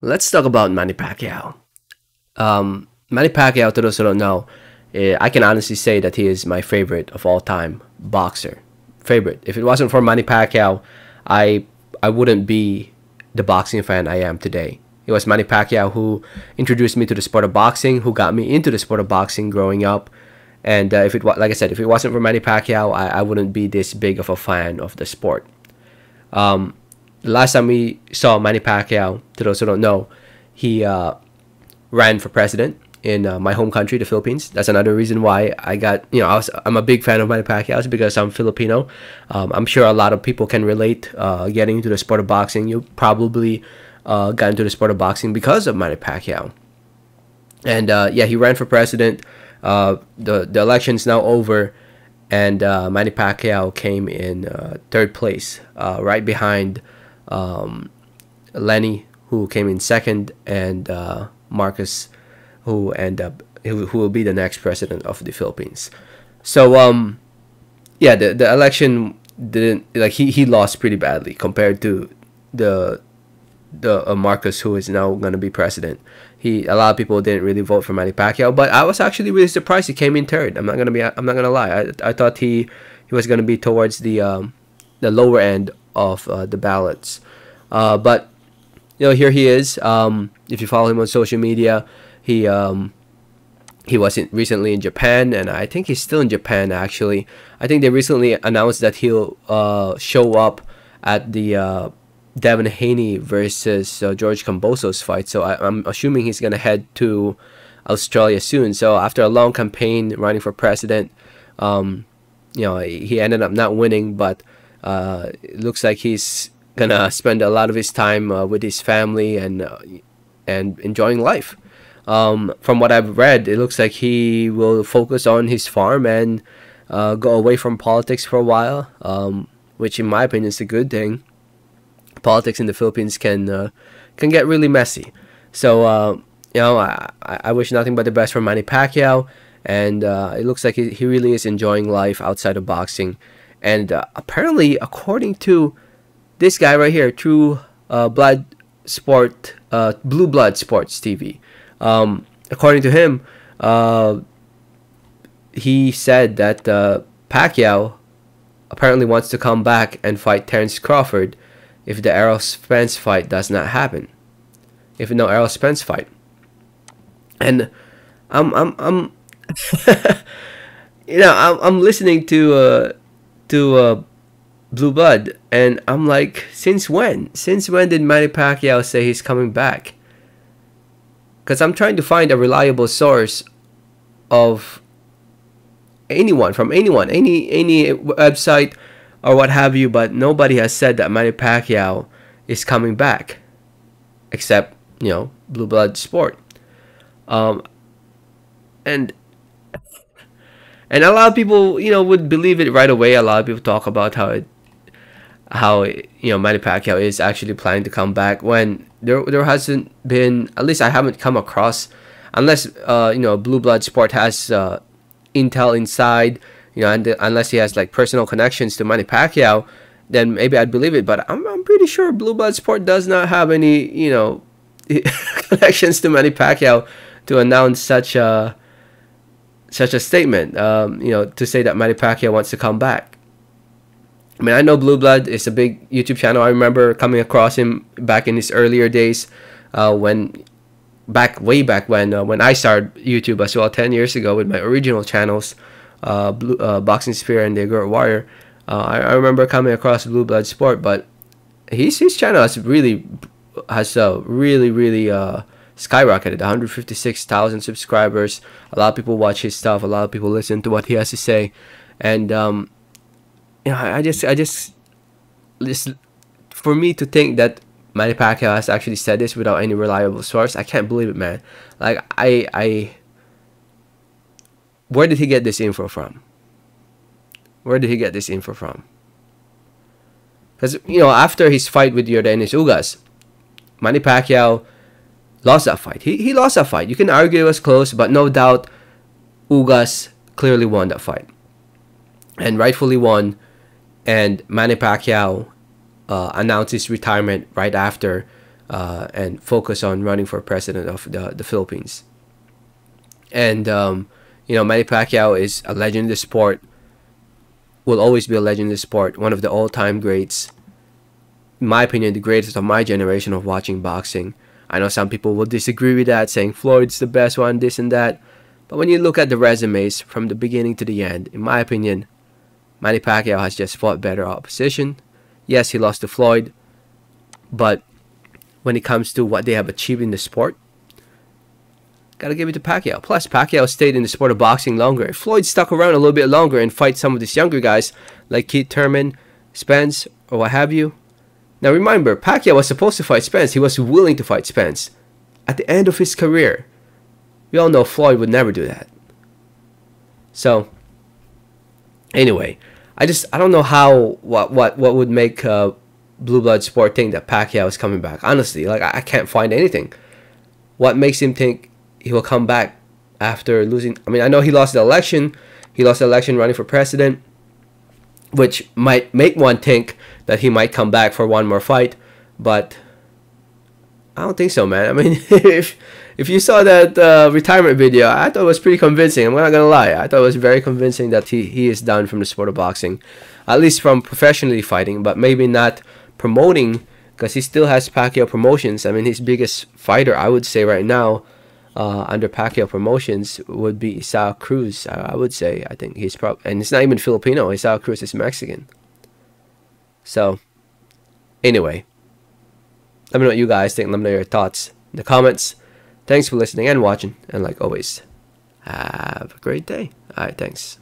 Let's talk about Manny Pacquiao. Manny Pacquiao, to those who don't know, I can honestly say that he is my favorite of all time boxer. Favorite. If it wasn't for Manny Pacquiao, I I wouldn't be the boxing fan I am today. It was Manny Pacquiao who introduced me to the sport of boxing, who got me into the sport of boxing growing up. And if it was, like I said, if it wasn't for Manny Pacquiao, I wouldn't be this big of a fan of the sport. The last time we saw Manny Pacquiao, to those who don't know, he ran for president in my home country, the Philippines. That's another reason why I got, I'm a big fan of Manny Pacquiao, is because I'm Filipino. I'm sure a lot of people can relate getting into the sport of boxing. You probably got into the sport of boxing because of Manny Pacquiao. And yeah, he ran for president. The election's now over, and Manny Pacquiao came in third place, right behind Lenny, who came in second, and Marcus, who will be the next president of the Philippines. So yeah, the election didn't, like, he lost pretty badly compared to the the Marcus, who is now going to be president. A lot of people didn't really vote for Manny Pacquiao, but I was actually really surprised he came in third. I'm not gonna lie. I thought he was gonna be towards the lower end of the ballots. But here he is. If you follow him on social media, he was recently in Japan, and I think he's still in Japan actually. I think they recently announced that he'll show up at the Devin Haney versus George Camboso's fight. So I'm assuming he's gonna head to Australia soon. So after a long campaign running for president, he ended up not winning, but it looks like he's gonna spend a lot of his time with his family and enjoying life. From what I've read, it looks like he will focus on his farm and go away from politics for a while, which in my opinion is a good thing. Politics in the Philippines can get really messy. So I wish nothing but the best for Manny Pacquiao, and it looks like he really is enjoying life outside of boxing. And apparently, according to this guy right here, True Blood Sport, Blue Blood Sports TV, according to him, he said that Pacquiao apparently wants to come back and fight Terence Crawford if the Errol Spence fight does not happen. If no Errol Spence fight. And I'm I'm listening to Blue Blood, and I'm like, since when? Since when did Manny Pacquiao say he's coming back? Because I'm trying to find a reliable source of anyone, from anyone, any website or what have you, but nobody has said that Manny Pacquiao is coming back, except Blue Blood Sport, and a lot of people would believe it right away. A lot of people talk about how Manny Pacquiao is actually planning to come back, when there hasn't been, at least I haven't come across, unless Blue Blood Sport has intel inside, and unless he has like personal connections to Manny Pacquiao, then maybe I'd believe it. But I'm pretty sure Blue Blood Sport does not have any connections to Manny Pacquiao to announce such a statement. To say that Manny Pacquiao wants to come back. I mean, I know Blue Blood is a big YouTube channel. I remember coming across him back in his earlier days, way back when I started YouTube as well, 10 years ago, with my original channels, Boxing Sphere and the Agora Warrior. I remember coming across Blue Blood Sport, but his channel has really skyrocketed. 156,000 subscribers. A lot of people watch his stuff. A lot of people listen to what he has to say, and I just for me to think that Manny Pacquiao has actually said this without any reliable source, I can't believe it, man. Like, where did he get this info from? Where did he get this info from? Because after his fight with Yordenis Ugas, Manny Pacquiao lost that fight. He lost that fight. You can argue it was close, but no doubt Ugas clearly won that fight, and rightfully won. And Manny Pacquiao announced his retirement right after and focus on running for president of the Philippines. And Manny Pacquiao is a legend in the sport. Will always be a legend in the sport. One of the all-time greats. In my opinion, the greatest of my generation of watching boxing. I know some people will disagree with that, saying Floyd's the best one, this and that. But when you look at the resumes from the beginning to the end, in my opinion, Manny Pacquiao has just fought better opposition. Yes, he lost to Floyd, but when it comes to what they have achieved in the sport, gotta give it to Pacquiao. Plus, Pacquiao stayed in the sport of boxing longer. If Floyd stuck around a little bit longer and fight some of these younger guys like Keith Thurman, Spence, or what have you. Now remember, Pacquiao was supposed to fight Spence. He was willing to fight Spence at the end of his career. We all know Floyd would never do that. So, anyway, I don't know how what would make Blue Blood Sport think that Pacquiao is coming back. Honestly, like I can't find anything. What makes him think he will come back after losing? I mean, I know he lost the election. He lost the election running for president, which might make one think that he might come back for one more fight, but I don't think so, man. I mean, if you saw that retirement video, I thought it was pretty convincing. I'm not gonna lie. I thought it was very convincing that he is done from the sport of boxing, at least from professionally fighting, but maybe not promoting, because he still has Pacquiao Promotions. I mean, his biggest fighter, I would say right now, under Pacquiao Promotions would be Isao Cruz. I would say. I think he's probably, and it's not even Filipino. Isao Cruz is Mexican. So, anyway, let me know what you guys think. Let me know your thoughts in the comments. Thanks for listening and watching. And like always, have a great day. All right, thanks.